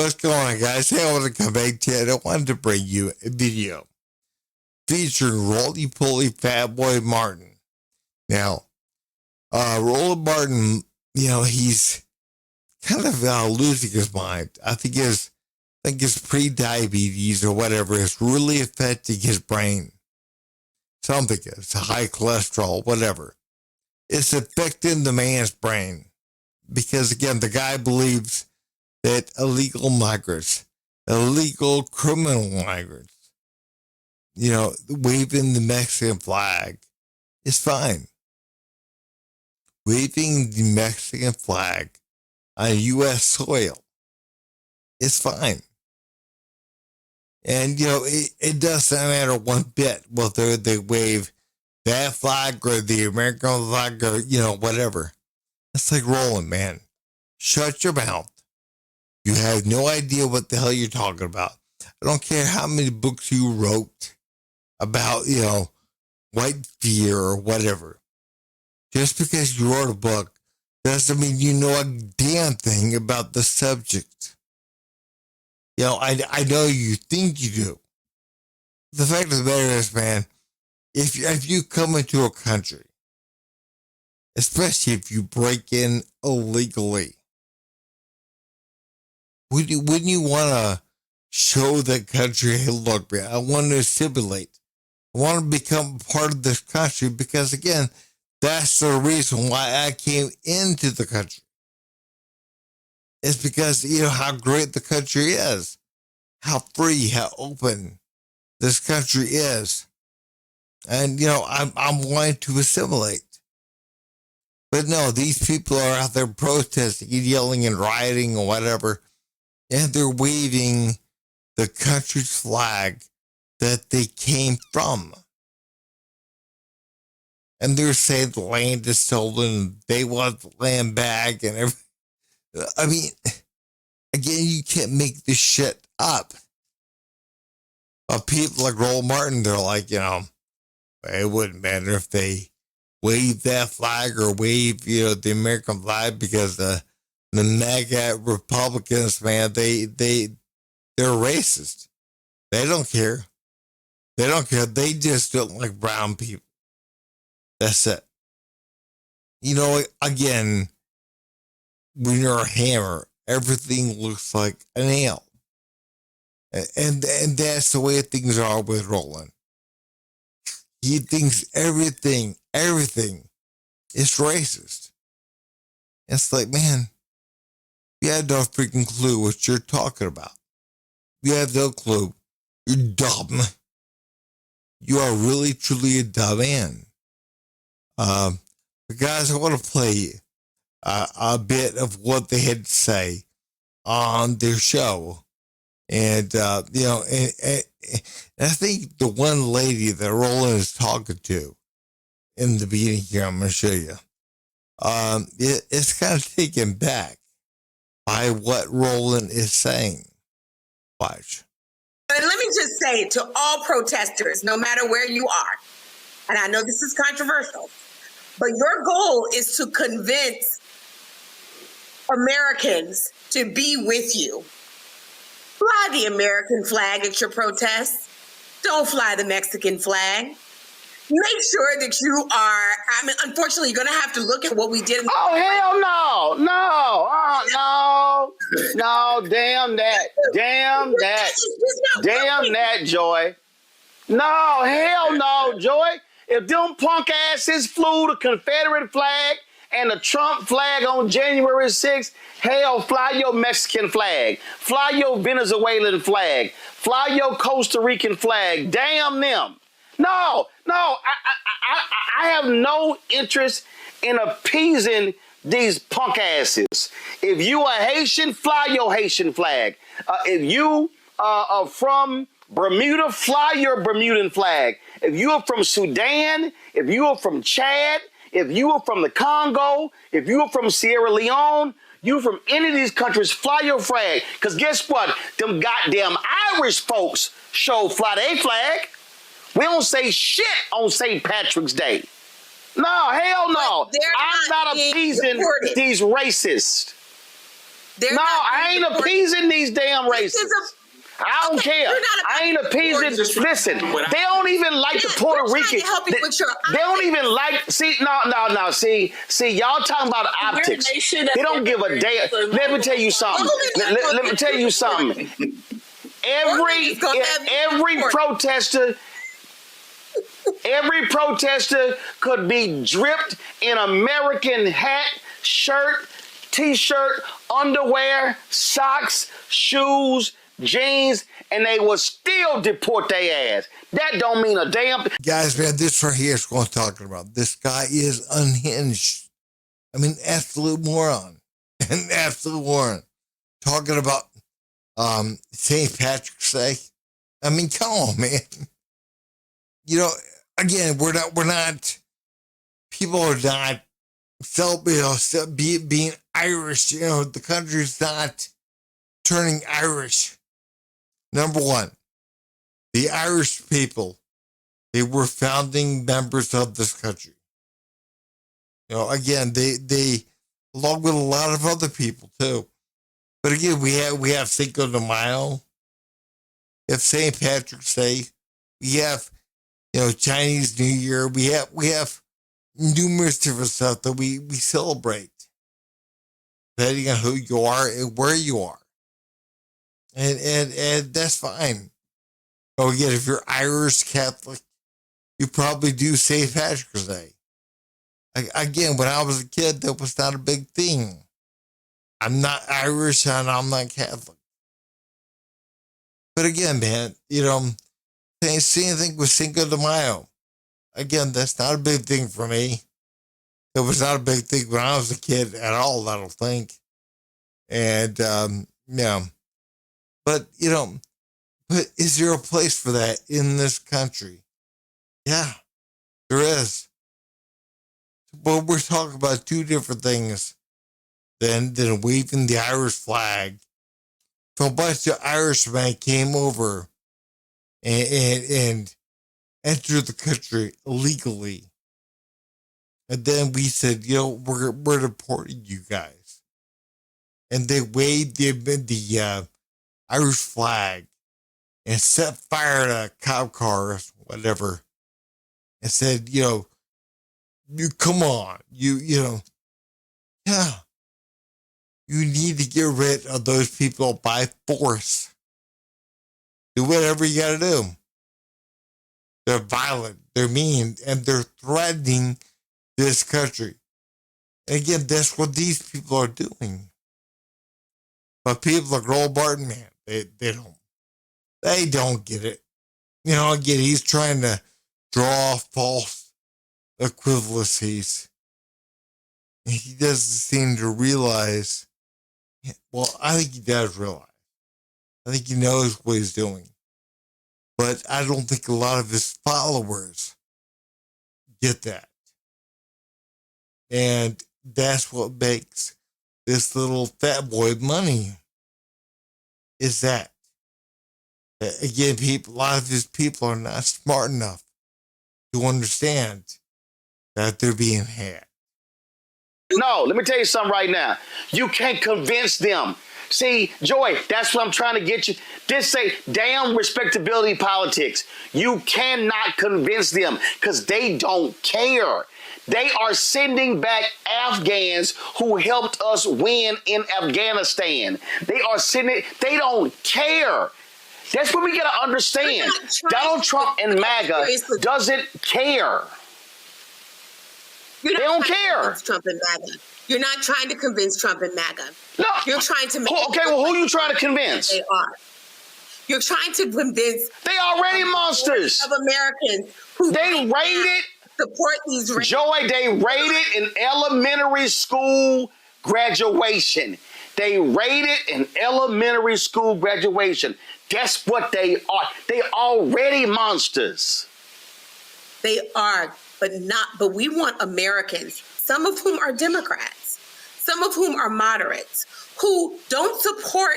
What's going on, guys? Hey, I want to come back to it. I wanted to bring you a video featuring Roly-Poly Fat Boy Martin. Now, Roland Martin, he's kind of losing his mind. I think his pre-diabetes or whatever is really affecting his brain. Something, it's high cholesterol, whatever. It's affecting the man's brain. Because, again, the guy believes that illegal migrants, illegal criminal migrants, waving the Mexican flag is fine. Waving the Mexican flag on U.S. soil is fine. And, it doesn't matter one bit whether they wave that flag or the American flag or, whatever. It's like Roland, man. Shut your mouth. You have no idea what the hell you're talking about. I don't care how many books you wrote about, white fear or whatever. Just because you wrote a book doesn't mean you know a damn thing about the subject. I know you think you do. The fact of the matter is, man, if you come into a country, especially if you break in illegally, wouldn't you want to show the country, hey, look, man, I want to assimilate. I want to become part of this country because, again, that's the reason why I came into the country. It's because, how great the country is, how free, how open this country is. And, I'm wanting to assimilate. But no, these people are out there protesting, yelling and rioting or whatever. And they're waving the country's flag that they came from. And they're saying the land is stolen, they want the land back and everything. I mean, again, you can't make this shit up. But people like Roland Martin, they're like, it wouldn't matter if they wave that flag or wave, the American flag because the MAGA Republicans, man, they're racist. They don't care. They don't care. They just don't like brown people. That's it. Again, when you're a hammer, everything looks like a nail. And that's the way things are with Roland. He thinks everything is racist. It's like, man, you have no freaking clue what you're talking about. You have no clue. You're dumb. You are really, truly a dumb man. But guys, I want to play a bit of what they had to say on their show. And, and I think the one lady that Roland is talking to in the beginning here, I'm going to show you, it's kind of taken back by what Roland is saying. Watch. And let me just say to all protesters, no matter where you are, and I know this is controversial, but your goal is to convince Americans to be with you. Fly the American flag at your protests. Don't fly the Mexican flag. Make sure that you are, unfortunately, you're going to have to look at what we did. Oh, hell no. No, damn that, Joy. No, hell no, Joy. If them punk asses flew the Confederate flag and the Trump flag on January 6th, hell, fly your Mexican flag. Fly your Venezuelan flag. Fly your Costa Rican flag. Damn them. No, I have no interest in appeasing these punk asses. If you are Haitian, fly your Haitian flag. If you are from Bermuda, fly your Bermudan flag. If you are from Sudan, if you are from Chad, if you are from the Congo, if you are from Sierra Leone, you from any of these countries, fly your flag. Because guess what? Them goddamn Irish folks fly their flag. We don't say shit on St. Patrick's Day. No, hell no. I'm not appeasing these racists. They're No, not I being ain't deported. appeasing these damn This racists. is a- I don't Okay, care. you're not I ain't about appeasing. to support Listen, they don't even like the Yeah, Puerto we're trying Ricans. to help you with your They don't optics. even like. See, no. See, y'all talking about optics. They don't give a damn. Let me tell you something. Let me tell you something. Every protester could be dripped in American hat, shirt, t-shirt, underwear, socks, shoes, jeans, and they will still deport their ass. That don't mean a damn thing. Guys, man, this right here is what I'm talking about. This guy is unhinged. I mean, absolute moron. An absolute moron. Talking about St. Patrick's Day. I mean, come on, man. You know, again, we're not, people are not being Irish. You know, the country's not turning Irish. Number one, the Irish people, they were founding members of this country. You know, again, they along with a lot of other people too. But again, we have Cinco de Mayo, we have St. Patrick's Day, we have, you know, Chinese New Year, we have numerous different stuff that we celebrate, depending on who you are and where you are. And that's fine. Oh, again, if you're Irish Catholic, you probably do St. Patrick's Day. Again, when I was a kid, that was not a big thing. I'm not Irish and I'm not Catholic. But again, man, you know, same thing with Cinco de Mayo. Again, that's not a big thing for me. It was not a big thing when I was a kid at all, I don't think. And, yeah. But, you know, but is there a place for that in this country? Yeah, there is. But we're talking about two different things than waving the Irish flag. So a bunch of Irishmen came over and entered the country illegally. And then we said, you know, we're deporting you guys. And they waved the Irish flag and set fire to cop cars, whatever, and said, you know, you come on, you know, yeah, you need to get rid of those people by force. Do whatever you got to do. They're violent, they're mean, and they're threatening this country. And again, that's what these people are doing. But people like Roland Martin, man, they don't get it. You know, again, he's trying to draw false equivalencies. And he doesn't seem to realize. Well, I think he does realize. I think he knows what he's doing. But I don't think a lot of his followers get that. And that's what makes this little fat boy money. Is that. Again, a lot of his people are not smart enough to understand that they're being had. No, let me tell you something right now. You can't convince them. See, Joy, that's what I'm trying to get you. This say damn respectability politics. You cannot convince them because they don't care. They are sending back Afghans who helped us win in Afghanistan. They don't care. That's what we got to understand. Donald Trump and MAGA doesn't care. They don't care. Trump and MAGA. You're not trying to convince Trump and MAGA. No. You're trying to make okay, well, who are you trying to convince? They are. You're trying to convince. They already monsters. Of Americans who they raided. Support these. Joy, they raided an elementary school graduation. They raided an elementary school graduation. That's what they are. They already monsters. They are, but we want Americans, some of whom are Democrats, some of whom are moderates, who don't support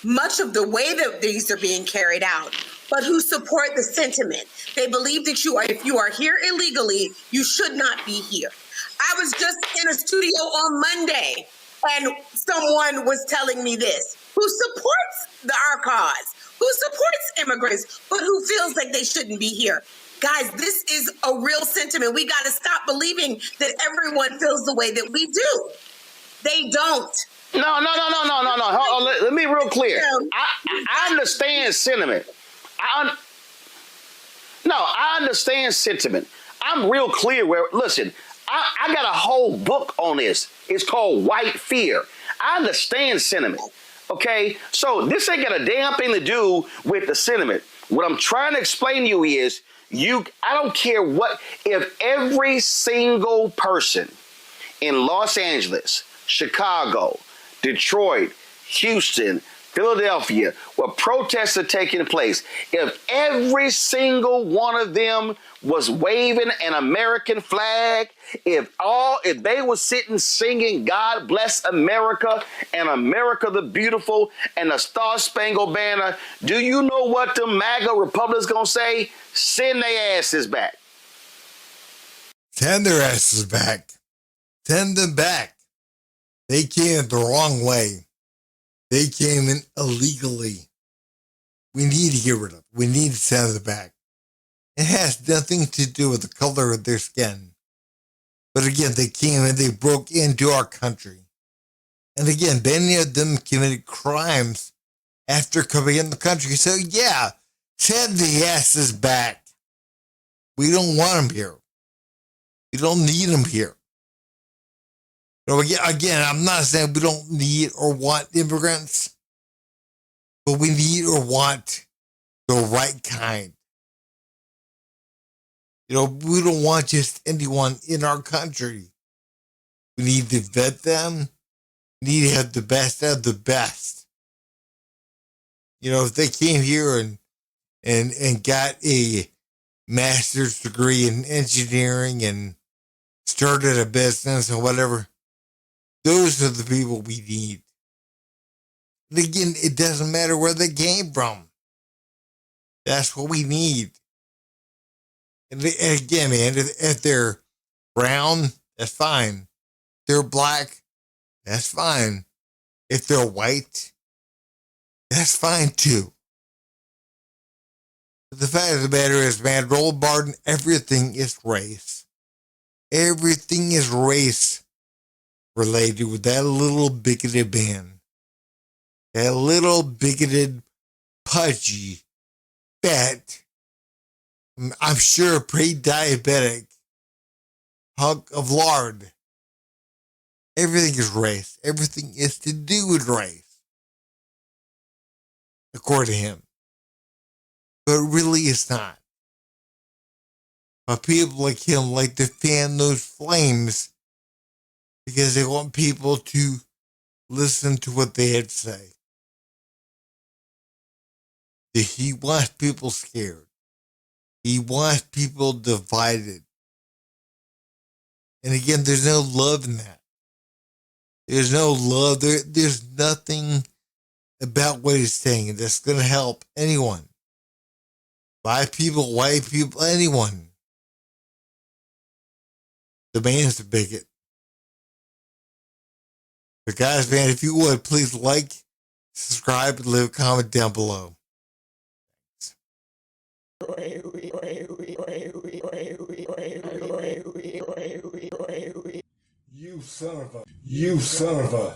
much of the way that these are being carried out, but who support the sentiment. They believe that if you are here illegally, you should not be here. I was just in a studio on Monday and someone was telling me this, who supports our cause, who supports immigrants, but who feels like they shouldn't be here. Guys, this is a real sentiment. We got to stop believing that everyone feels the way that we do. They don't. No. Hold on, let me be real clear. I understand sentiment. I understand sentiment. I'm real clear where, listen, I got a whole book on this. It's called White Fear. I understand sentiment. Okay? So this ain't got a damn thing to do with the sentiment. What I'm trying to explain to you is, I don't care what, if every single person in Los Angeles, Chicago, Detroit, Houston, Philadelphia, where protests are taking place, if every single one of them was waving an American flag, if they were sitting singing God Bless America and America the Beautiful and the Star Spangled Banner, do you know what the MAGA Republicans gonna say? Send their asses back. Send their asses back. Send them back. They came the wrong way. They came in illegally. We need to get rid of it. We need to send them back. It has nothing to do with the color of their skin. But again, they came and they broke into our country. And again, many of them committed crimes after coming in the country. So yeah, send the asses back. We don't want them here. We don't need them here. So again, I'm not saying we don't need or want immigrants, but we need or want the right kind. We don't want just anyone in our country. We need to vet them. We need to have the best of the best. If they came here and got a master's degree in engineering and started a business or whatever, those are the people we need. And again, it doesn't matter where they came from. That's what we need. And again, man, if they're brown, that's fine. If they're black, that's fine. If they're white, that's fine too. But the fact of the matter is, man, Roland Martin, everything is race. Everything is race related with that little bigoted man. That little bigoted, pudgy, fat, I'm sure pre-diabetic hunk of lard. Everything is race. Everything is to do with race. According to him. But really it's not. But people like him like to fan those flames because they want people to listen to what they had to say. He wants people scared. He wants people divided. And again, there's no love in that. There's no love. There's nothing about what he's saying that's going to help anyone. Black people, white people, anyone. The man's a bigot. But guys, man, if you would, please like, subscribe, and leave a comment down below. You son of a